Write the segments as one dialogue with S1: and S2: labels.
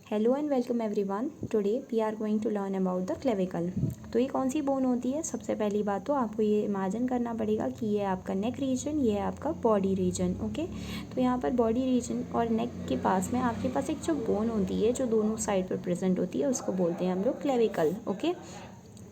S1: Hello and welcome everyone. Today we are going to learn about the clavicle. तो ये कौन सी bone होती है? सबसे पहली बात तो आपको ये इमेजिन करना पड़ेगा कि ये आपका नेक रीजन, ये है आपका बॉडी रीजन। ओके, तो यहाँ पर बॉडी रीजन और नेक के पास में आपके पास एक जो बोन होती है जो दोनों साइड पर प्रेजेंट होती है उसको बोलते हैं हम लोग क्लेविकल। ओके,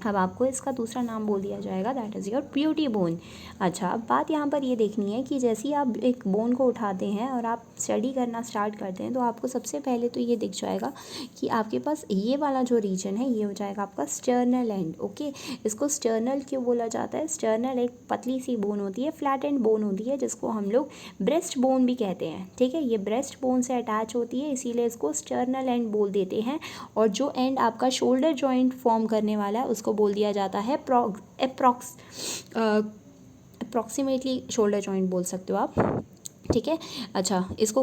S1: अब आपको इसका दूसरा नाम बोल दिया जाएगा, that is your beauty bone. अच्छा, अब बात यहाँ पर ये देखनी है कि जैसे ही आप एक बोन को उठाते हैं और आप स्टडी करना स्टार्ट करते हैं तो आपको सबसे पहले तो ये दिख जाएगा कि आपके पास ये वाला जो रीजन है ये हो जाएगा आपका स्टर्नल एंड। ओके, इसको स्टर्नल क्यों बोला जाता है? स्टर्नल एक पतली सी बोन होती है, फ्लैट एंड बोन होती है, जिसको हम लोग ब्रेस्ट बोन भी कहते हैं। ठीक है, ये ब्रेस्ट बोन से अटैच होती है, इसीलिए इसको स्टर्नल एंड बोल देते हैं। और जो एंड आपका शोल्डर जॉइंट फॉर्म करने वाला है उसको बोल दिया जाता है अप्रॉक्सीमेटली शोल्डर जॉइंट बोल सकते हो आप। ठीक है, अच्छा, इसको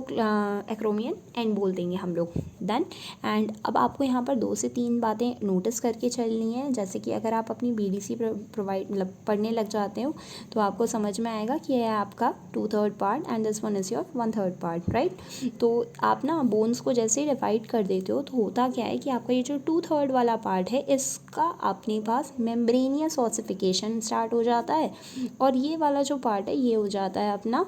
S1: एक्रोमियन एंड बोल देंगे हम लोग। डन। एंड अब आपको यहाँ पर 2 से 3 बातें नोटिस करके चलनी है। जैसे कि अगर आप अपनी बीडीसी प्रोवाइड मतलब पढ़ने लग जाते हो तो आपको समझ में आएगा कि यह आपका 2/3 part and this one is your 1/3 part, right. तो आप ना बोन्स को जैसे ही डिवाइड कर देते हो तो होता क्या है कि आपका ये जो 2/3 वाला पार्ट है इसका अपने पास मेम्ब्रेनियस ऑसिफिकेशन स्टार्ट हो जाता है, और ये वाला जो पार्ट है ये हो जाता है अपना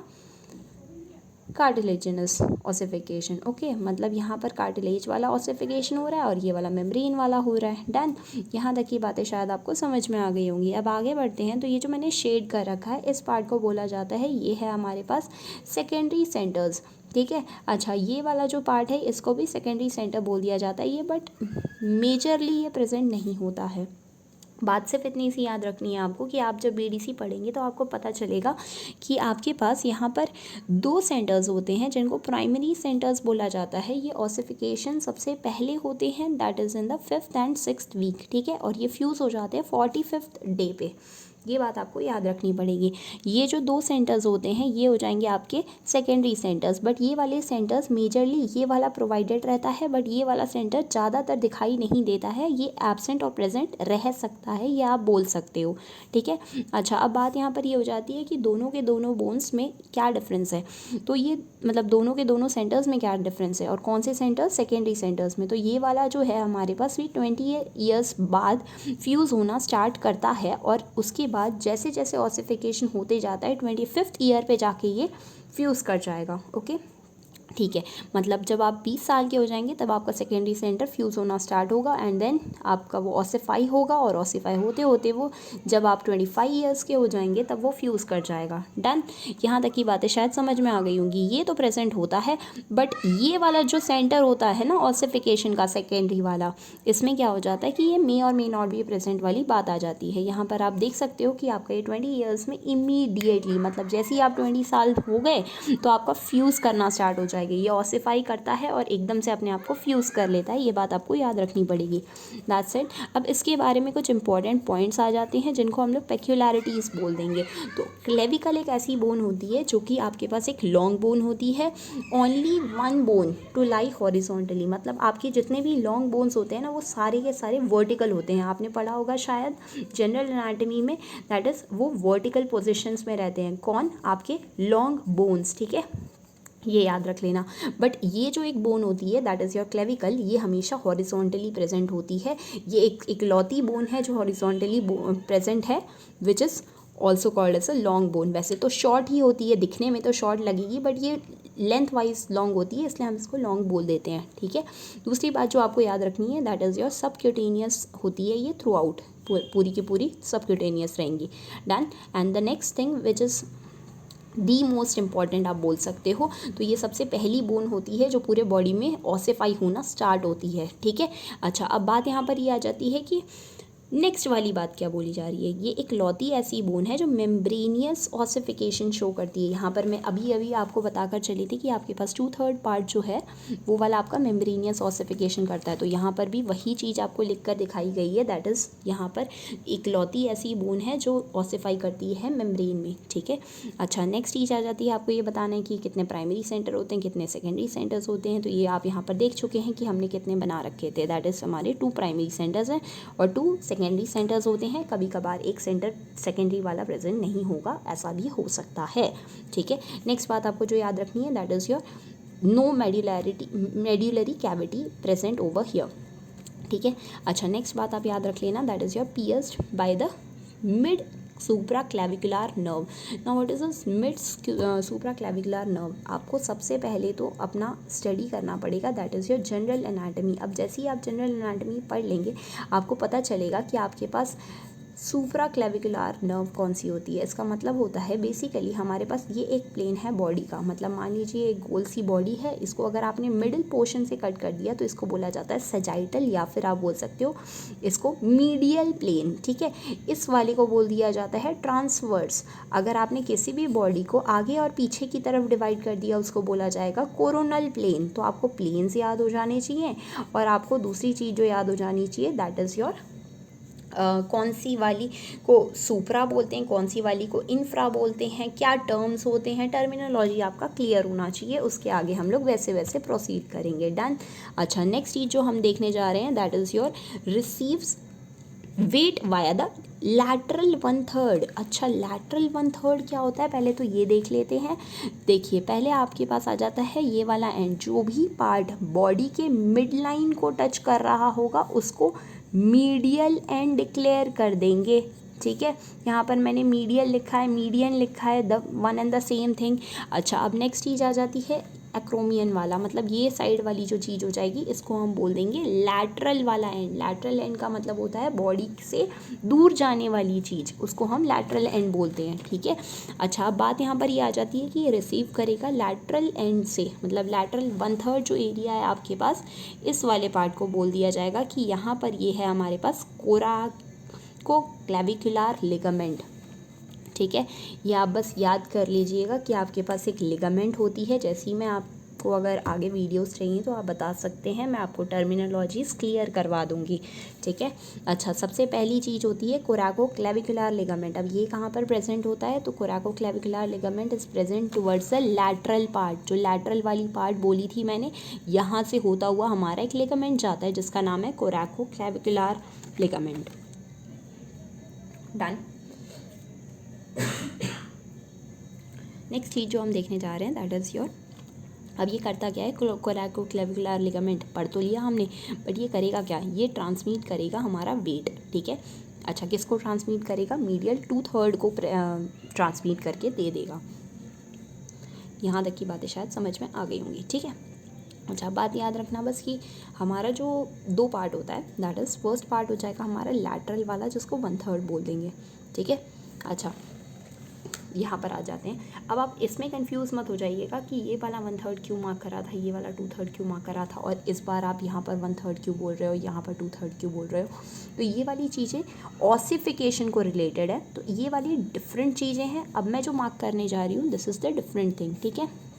S1: कार्टिलेजिनस ऑसिफिकेशन। ओके, मतलब यहाँ पर कार्टिलेज वाला ऑसिफिकेशन हो रहा है और ये वाला मेम्ब्रेन वाला हो रहा है। डन। यहाँ तक की बातें शायद आपको समझ में आ गई होंगी। अब आगे बढ़ते हैं। तो ये जो मैंने शेड कर रखा है इस पार्ट को बोला जाता है, ये है हमारे पास सेकेंडरी सेंटर्स। ठीक है, अच्छा, ये वाला जो पार्ट है इसको भी सेकेंडरी सेंटर बोल दिया जाता है, ये बट मेजरली ये प्रेजेंट नहीं होता है। बात सिर्फ इतनी सी याद रखनी है आपको कि आप जब बीडीसी पढ़ेंगे तो आपको पता चलेगा कि आपके पास यहाँ पर 2 सेंटर्स होते हैं जिनको प्राइमरी सेंटर्स बोला जाता है। ये ऑसिफिकेशन सबसे पहले होते हैं, that is in the 5th and 6th week. ठीक है, और ये फ्यूज़ हो जाते हैं 45th डे पे। ये बात आपको याद रखनी पड़ेगी। ये जो 2 सेंटर्स होते हैं ये हो जाएंगे आपके सेकेंडरी सेंटर्स, बट ये वाले सेंटर्स मेजरली ये वाला प्रोवाइडेड रहता है, बट ये वाला सेंटर ज़्यादातर दिखाई नहीं देता है, ये एब्सेंट और प्रेजेंट रह सकता है, ये आप बोल सकते हो। ठीक है, अच्छा, अब बात यहाँ पर ये हो जाती है कि दोनों के दोनों बोन्स में क्या डिफरेंस है। तो ये मतलब दोनों के दोनों सेंटर्स में क्या डिफरेंस है और कौन से सेंटर्स? सेकेंडरी सेंटर्स में। तो ये वाला जो है हमारे पास भी 20 ईयर्स बाद फ्यूज़ होना स्टार्ट करता है, और उसके बाद जैसे जैसे ऑसिफिकेशन होते जाता है 25th ईयर पे जाके ये फ्यूज़ कर जाएगा। ओके, ठीक है, मतलब जब आप 20 साल के हो जाएंगे तब आपका सेकेंडरी सेंटर फ्यूज़ होना स्टार्ट होगा एंड देन आपका वो ऑसिफाई होगा, और ऑसिफाई होते होते वो जब आप 25 ईयर्स के हो जाएंगे तब वो फ्यूज़ कर जाएगा। डन। यहाँ तक की बातें शायद समझ में आ गई होंगी। ये तो प्रेजेंट होता है, बट ये वाला जो सेंटर होता है ना ऑसिफिकेशन का, सेकेंडरी वाला, इसमें क्या हो जाता है कि ये मे और मे नॉट बी प्रेजेंट वाली बात आ जाती है। यहाँ पर आप देख सकते हो कि आपका ये 20 ईयर्स में इमीडिएटली, मतलब जैसे ही आप 20 साल हो गए तो आपका फ्यूज़ करना स्टार्ट हो जाएगा। ये ऑसिफाई करता है और एकदम से अपने आप को फ्यूज़ कर लेता है, ये बात आपको याद रखनी पड़ेगी। That's it. अब इसके बारे में कुछ इंपॉर्टेंट पॉइंट्स आ जाते हैं जिनको हम लोग पेक्यूलैरिटीज़ बोल देंगे। तो क्लेविकल एक ऐसी बोन होती है जो कि आपके पास एक लॉन्ग बोन होती है, only 1 bone to lie horizontally, मतलब आपके जितने भी लॉन्ग बोन्स होते हैं ना वो सारे के सारे वर्टिकल होते हैं। आपने पढ़ा होगा शायद जनरल एनाटमी में, दैट इज़ वो वर्टिकल पोजिशंस में रहते हैं। कौन? आपके लॉन्ग बोन्स। ठीक है, ये याद रख लेना। बट ये जो एक बोन होती है दैट इज़ योर क्लेविकल, ये हमेशा हॉरिजॉन्टली प्रेजेंट होती है। ये एक इकलौती बोन है जो हॉरिजॉन्टली प्रेजेंट है, which is also called as a long bone. वैसे तो शॉर्ट ही होती है, दिखने में तो शॉर्ट लगेगी, बट ये लेंथ वाइज लॉन्ग होती है, इसलिए हम इसको लॉन्ग बोल देते हैं। ठीक है, दूसरी बात जो आपको याद रखनी है दैट इज़ योर सबक्यूटेनियस होती है, ये थ्रू आउट पूरी की पूरी सबक्यूटेनियस रहेंगी। Done. And the next thing which is the most important आप बोल सकते हो, तो ये सबसे पहली बोन होती है जो पूरे बॉडी में ऑसिफाई होना स्टार्ट होती है। ठीक है, अच्छा, अब बात यहाँ पर ये आ जाती है कि नेक्स्ट वाली बात क्या बोली जा रही है। ये एक लौती ऐसी बोन है जो मेम्ब्रेनियस ऑसिफिकेशन शो करती है। यहाँ पर मैं अभी अभी आपको बताकर चली थी कि आपके पास 2/3 पार्ट जो है वो वाला आपका मेम्ब्रेनियस ऑसिफिकेशन करता है, तो यहाँ पर भी वही चीज़ आपको लिख कर दिखाई गई है, दैट इज़ यहाँ पर एक लौती ऐसी बोन है जो ऑसिफाई करती है मेम्ब्रेन में। ठीक है, अच्छा, नेक्स्ट चीज़ आ जाती है आपको ये बताना है कि कितने प्राइमरी सेंटर होते हैं, कितने सेकेंडरी सेंटर्स होते हैं। तो ये आप यहाँ पर देख चुके हैं कि हमने कितने बना रखे थे, दैट इज़ हमारे 2 प्राइमरी सेंटर्स हैं और 2 सेकेंडरी सेंटर्स होते हैं। कभी कभार एक सेंटर सेकेंडरी वाला प्रेजेंट नहीं होगा, ऐसा भी हो सकता है। ठीक है, नेक्स्ट बात आपको जो याद रखनी है that is your no medullary cavity present over here, ठीक है। अच्छा, नेक्स्ट बात आप याद रख लेना, that is your pierced by the mid supraclavicular nerve. Now what is this mid supraclavicular nerve? आपको सबसे पहले तो अपना स्टडी करना पड़ेगा, that is your general anatomy. अब जैसे ही आप जनरल एनाटमी पढ़ लेंगे आपको पता चलेगा कि आपके पास सुप्रा क्लेविकुलर नर्व कौन सी होती है। इसका मतलब होता है बेसिकली हमारे पास ये एक प्लेन है बॉडी का, मतलब मान लीजिए एक गोल सी बॉडी है, इसको अगर आपने मिडिल पोर्शन से कट कर दिया तो इसको बोला जाता है सजाइटल, या फिर आप बोल सकते हो इसको मीडियल प्लेन, ठीक है। इस वाले को बोल दिया जाता है ट्रांसवर्स। अगर आपने किसी भी बॉडी को आगे और पीछे की तरफ डिवाइड कर दिया उसको बोला जाएगा कोरोनल प्लेन। तो आपको प्लेन्स याद हो जाने चाहिए, और आपको दूसरी चीज़ जो याद हो जानी चाहिए दैट इज़ योर कौन सी वाली को सुप्रा बोलते हैं, कौन सी वाली को इंफ्रा बोलते हैं, क्या टर्म्स होते हैं, टर्मिनोलॉजी आपका क्लियर होना चाहिए। उसके आगे हम लोग वैसे वैसे प्रोसीड करेंगे। डन। अच्छा, नेक्स्ट चीज़ जो हम देखने जा रहे हैं that is your receives weight via the lateral 1/3। अच्छा, लैटरल 1/3 क्या होता है पहले तो ये देख लेते हैं। देखिए, पहले आपके पास आ जाता है ये वाला एंड, जो भी पार्ट बॉडी के मिड लाइन को टच कर रहा होगा उसको मीडियल एंड डिक्लेयर कर देंगे, ठीक है। यहाँ पर मैंने मीडियल लिखा है, मीडियन लिखा है, the one and the same thing. अच्छा, अब नेक्स्ट चीज़ आ जाती है एक्रोमियन वाला, मतलब ये साइड वाली जो चीज़ हो जाएगी इसको हम बोल देंगे लैटरल वाला एंड। लैटरल एंड का मतलब होता है बॉडी से दूर जाने वाली चीज़, उसको हम लैटरल एंड बोलते हैं, ठीक है। अच्छा, अब बात यहाँ पर ये आ जाती है कि ये रिसीव करेगा लैटरल एंड से, मतलब लैटरल 1/3 जो एरिया है आपके पास, इस वाले पार्ट को बोल दिया जाएगा कि यहाँ पर ये है हमारे पास कोराकोक्लेविकुलर लिगामेंट, ठीक है। ये आप बस याद कर लीजिएगा कि आपके पास एक लिगामेंट होती है। जैसे ही मैं आपको अगर आगे वीडियोस चाहिए तो आप बता सकते हैं, मैं आपको टर्मिनोलॉजीज क्लियर करवा दूंगी, ठीक है। अच्छा, सबसे पहली चीज़ होती है कोराकोक्लेविकुलर लिगामेंट। अब ये कहाँ पर प्रेजेंट होता है, तो coracoclavicular ligament is present towards the lateral part. जो लैटरल वाली पार्ट बोली थी मैंने, यहाँ से होता हुआ हमारा एक लिगामेंट जाता है जिसका नाम है कोराकोक्लेविकुलर लिगामेंट। डन। नेक्स्ट चीज़ जो हम देखने जा रहे हैं दैट इज़ योर, अब ये करता क्या है, कोराकोक्लेविकुलर लिगामेंट पढ़ तो लिया हमने, बट ये करेगा क्या, ये ट्रांसमिट करेगा हमारा वेट, ठीक है। अच्छा, किसको ट्रांसमिट करेगा, मीडियल 2/3 को ट्रांसमिट करके दे देगा। यहाँ तक की बातें शायद समझ में आ गई होंगी, ठीक है। अच्छा, बात याद रखना बस कि हमारा जो 2 पार्ट होता है दैट इज़ फर्स्ट पार्ट हो जाएगा हमारा लैटरल वाला जिसको 1/3 बोल देंगे, ठीक है। अच्छा, यहाँ पर आ जाते हैं। अब आप इसमें कंफ्यूज मत हो जाइएगा कि ये वाला 1/3 क्यों मार्क करा था, ये वाला 2/3 क्यों मार्क करा था, और इस बार आप यहाँ पर 1/3 क्यों बोल रहे हो, यहाँ पर 2/3 क्यों बोल रहे हो। तो ये वाली चीज़ें ऑसिफिकेशन को रिलेटेड है, तो ये वाली डिफरेंट चीज़ें हैं। अब मैं जो मार्क करने जा रही हूँ this is the different thing, ठीक है।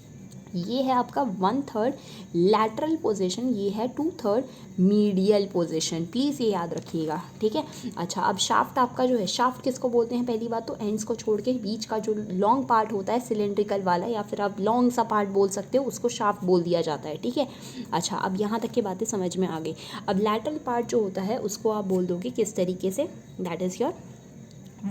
S1: ये है आपका 1/3 लैटरल पोजीशन, ये है 2/3 मीडियल पोजीशन, प्लीज़ ये याद रखिएगा, ठीक है। अच्छा, अब शाफ्ट आपका जो है, शाफ्ट किसको बोलते हैं, पहली बात तो एंड्स को छोड़ के बीच का जो लॉन्ग पार्ट होता है सिलेंड्रिकल वाला, या फिर आप लॉन्ग सा पार्ट बोल सकते हो, उसको शाफ्ट बोल दिया जाता है, ठीक है। अच्छा, अब यहाँ तक की बातें समझ में आ गई। अब लैटरल पार्ट जो होता है उसको आप बोल दोगे किस तरीके से, दैट इज़ योर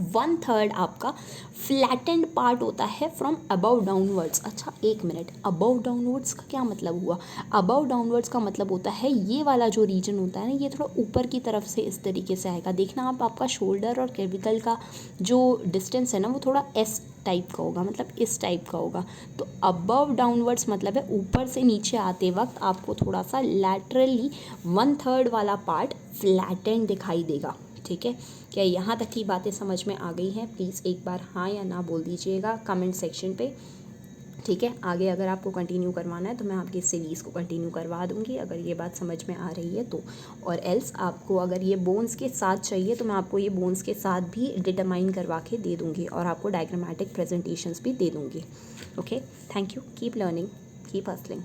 S1: 1/3 आपका फ्लैटेंड पार्ट होता है फ्रॉम अबव डाउनवर्ड्स। अच्छा, एक मिनट, अबव डाउनवर्ड्स का क्या मतलब हुआ, अबव डाउनवर्ड्स का मतलब होता है ये वाला जो रीजन होता है ना, ये थोड़ा ऊपर की तरफ से इस तरीके से आएगा। देखना आप, आपका शोल्डर और क्लेविकल का जो डिस्टेंस है ना वो थोड़ा एस टाइप का होगा, मतलब इस टाइप का होगा। तो अबव डाउनवर्ड्स मतलब है ऊपर से नीचे आते वक्त आपको थोड़ा सा लैटरली 1/3 वाला पार्ट फ्लैटेंड दिखाई देगा, ठीक है। क्या यहाँ तक की बातें समझ में आ गई हैं, प्लीज़ एक बार हाँ या ना बोल दीजिएगा कमेंट सेक्शन पे, ठीक है। आगे अगर आपको कंटिन्यू करवाना है तो मैं आपकी सीरीज़ को कंटिन्यू करवा दूँगी अगर ये बात समझ में आ रही है तो, और एल्स आपको अगर ये बोन्स के साथ चाहिए तो मैं आपको ये बोन्स के साथ भी डिटरमाइन करवा के दे दूँगी और आपको डायग्रामेटिक प्रेजेंटेशंस भी दे दूँगी। Okay, thank you, keep learning, keep hustling.